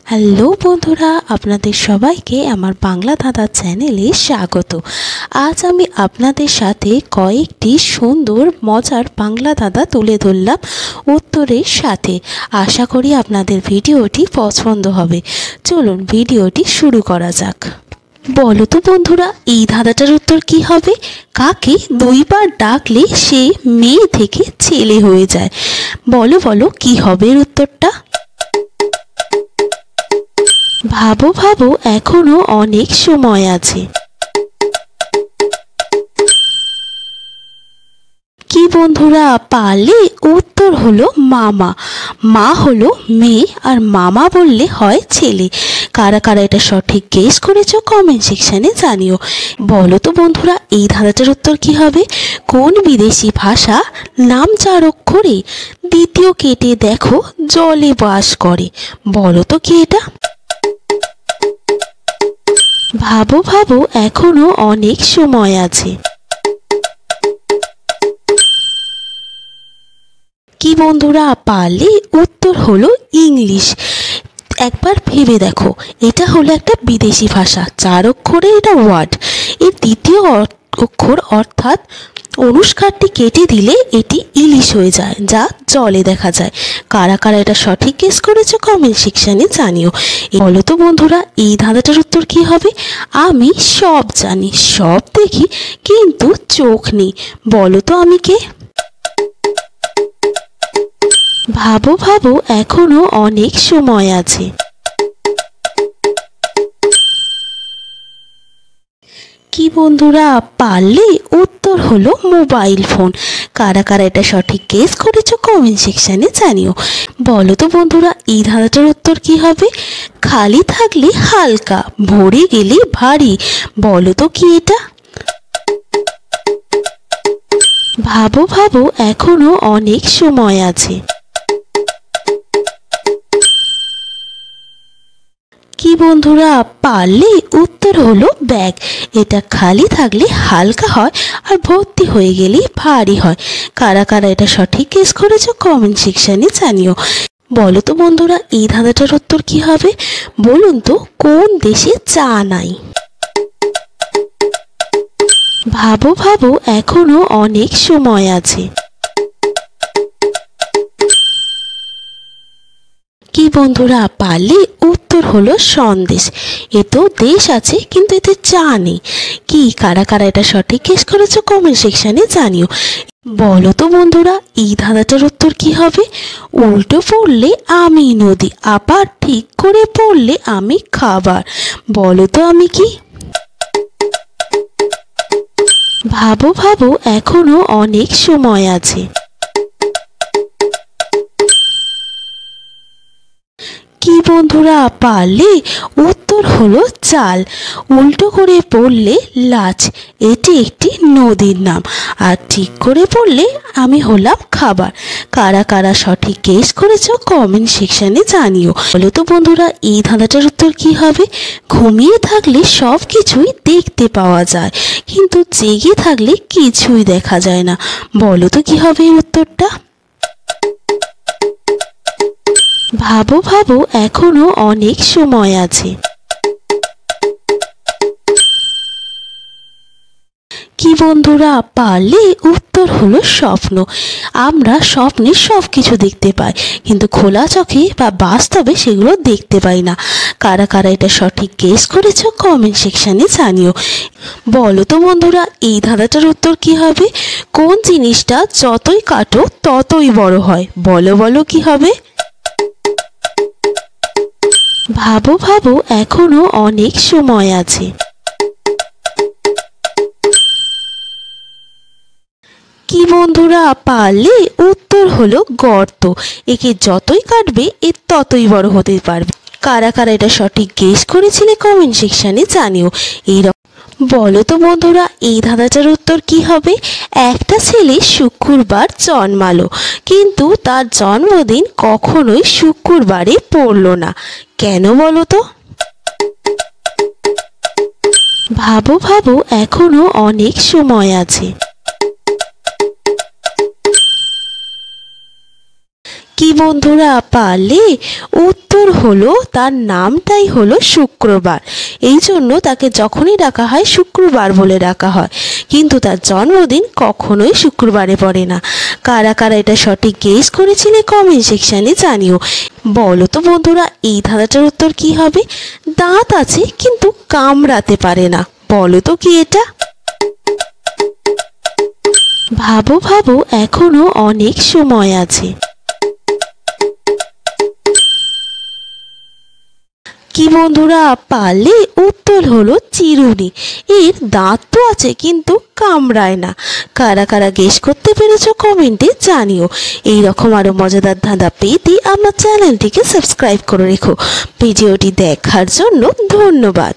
Hello বন্ধুরা, আপনাদের সবাইকে আমার বাংলা ধাঁধা চ্যানেলে স্বাগত। আজ আমি আপনাদের সাথে কয়েকটি সুন্দর মজার বাংলা ধাঁধা তুলে ধরলাম উত্তরের সাথে। আশা করি আপনাদের ভিডিওটি পছন্দ হবে। চলুন ভিডিওটি শুরু করা যাক। বলো তো বন্ধুরা, এই ধাঁধাটার উত্তর কি হবে? কাকে দুইবার ডাকলে সে মেয়ে থেকে ছেলে হয়ে যায়? বলো বলো কি হবে এর উত্তরটা? ভাবো ভাবো, এখনো অনেক সময় আছে। কি বন্ধুরা পারলে? উত্তর হলো মামা। মা হলো মেয়ে আর মামা বললে হয় ছেলে। কারা কারা এটা সঠিক গেস করেছো কমেন্ট সেকশনে জানিও। বলো তো বন্ধুরা, এই ধাঁধাটার উত্তর কি হবে? কোন বিদেশি ভাষা নাম 4 অক্ষরে, দ্বিতীয় কেটে দেখো জলে বাস করে? বলো তো কি এটা? ভাবো ভাবো, এখনো অনেক সময় আছে। কি বন্ধুরা পারলে? উত্তর হলো ইংলিশ। একবার ভেবে দেখো, এটা হলো একটা বিদেশি ভাষা, 4 অক্ষরে এটা ওয়ার্ড। এর দ্বিতীয় অক্ষর অর্থাৎ অনুষ্কারটি কেটে দিলে এটি ইলিশ হয়ে যায়, যা জলে দেখা যায়। কারা কারা এটা সঠিক গেস করেছো কমেন্ট সেকশনে জানিও। বলো তো বন্ধুরা, এই ধাঁধাটার উত্তর কি হবে? আমি সব জানি, সব দেখি, কিন্তু চোখ নেই। বলো তো আমি কে? ভাবো ভাবো, এখনো অনেক সময় আছে। কি বন্ধুরা পারলে? উত্তর হলো মোবাইল ফোন। কারা কারা এটা সঠিক গেস করেছো কমেন্ট সেকশনে জানিও। বলো তো বন্ধুরা, এই ধাঁধাটার উত্তর কি হবে? খালি থাকলে হালকা, ভরে গেলে ভারী। বলো তো কি এটা? ভাবো ভাবো, এখনো অনেক সময় আছে। কি বন্ধুরা পারলে? উত্তর হলো ব্যাগ। এটা খালি থাকলে হালকা হয় আর ভর্তি হয়ে গেলে ভারী হয়। কারা কারা এটা সঠিক গেস করেছো কমেন্ট সেকশনে জানিও। বলো তো বন্ধুরা, এই ধাঁধাটার উত্তর কি হবে? বলুন তো কোন দেশে চা নাই? ভাবো ভাবো, এখনো অনেক সময় আছে। কি বন্ধুরা পারলে? উত্তর হলো সন্দেশ। এতেও দেশ আছে কিন্তু এতে চা নেই। কি কারা কারা এটা সঠিক গেস করেছো কমেন্ট সেকশনে জানিও। বলো তো বন্ধুরা, এই ধাঁধাটার উত্তর কি হবে? উল্টো পড়লে আমি নদী, আবার ঠিক করে পড়লে আমি খাবার। বলো তো আমি কি? ভাবো ভাবো, এখনো অনেক সময় আছে। কি বন্ধুরা পারলে? উত্তর হলো চাল। উল্টো করে পড়লে লাচ। এটি একটি নদীর নাম, আর ঠিক করে পড়লে আমি হলাম খাবার। কারা কারা সঠিক গেস করেছো কমেন্ট সেকশনে জানিও। বলো তো বন্ধুরা, এই ধাঁধাটার উত্তর কি হবে? ঘুমিয়ে থাকলে সব কিছুই দেখতে পাওয়া যায়, কিন্তু জেগে থাকলে কিছুই দেখা যায় না। বলো তো কি হবে এই উত্তরটা? ভাবো ভাবো, এখনো অনেক সময় আছে। কি বন্ধুরা পারলে? উত্তর হলো স্বপ্ন। আমরা স্বপ্নে সব কিছু দেখতে পাই, কিন্তু খোলা চোখে বা বাস্তবে সেগুলো দেখতে পাই না। কারা কারা এটা সঠিক গেস করেছো কমেন্ট সেকশনে জানিও। বলো তো বন্ধুরা, এই ধাঁধাটার উত্তর কি হবে? কোন জিনিসটা যতই কাটো ততই বড় হয়? বলো বলো কি হবে? ভাবো ভাবো, এখনো অনেক সময় আছে। কি বন্ধুরা পারলে? উত্তর হলো গর্ত। একে যতই কাটবে এর ততই বড় হতে পারবে। কারা কারা এটা সঠিক গেস করেছিলে কমেন্ট সেকশনে জানিও। বলো তো বন্ধুরা, এই ধাঁধাটার উত্তর কি হবে? একটা ছেলে শুক্রবার জন্মালো, কিন্তু তার জন্মদিন কখনোই শুক্রবারে পড়লো না। কেন বলো তো? ভাবো ভাবো, এখনো অনেক সময় আছে। কি বন্ধুরা পারলে? উত্তর হলো তার নামটাই হলো শুক্রবার। এই জন্য তাকে যখনই ডাকা হয় শুক্রবার বলে ডাকা হয়, কিন্তু তার জন্মদিন কখনোই শুক্রবারে পড়ে না। কারা কারা এটা সঠিক গেস করেছিলে কমেন্ট সেকশানে জানিও। বলো তো বন্ধুরা, এই ধাঁধাটার উত্তর কি হবে? দাঁত আছে কিন্তু কামড়াতে পারে না, বলো তো কি এটা? ভাবো ভাবো, এখনো অনেক সময় আছে। কি বন্ধুরা পারলে? উত্তর হলো চিরুনি। এর দাঁত তো আছে কিন্তু কামড়ায় না। কারা কারা গেস করতে পেরেছো কমেন্টে জানিও। এই রকম আরো মজাদার ধাঁধা পেতে আমার চ্যানেলটিকে সাবস্ক্রাইব করে রেখো। ভিডিওটি দেখার জন্য ধন্যবাদ।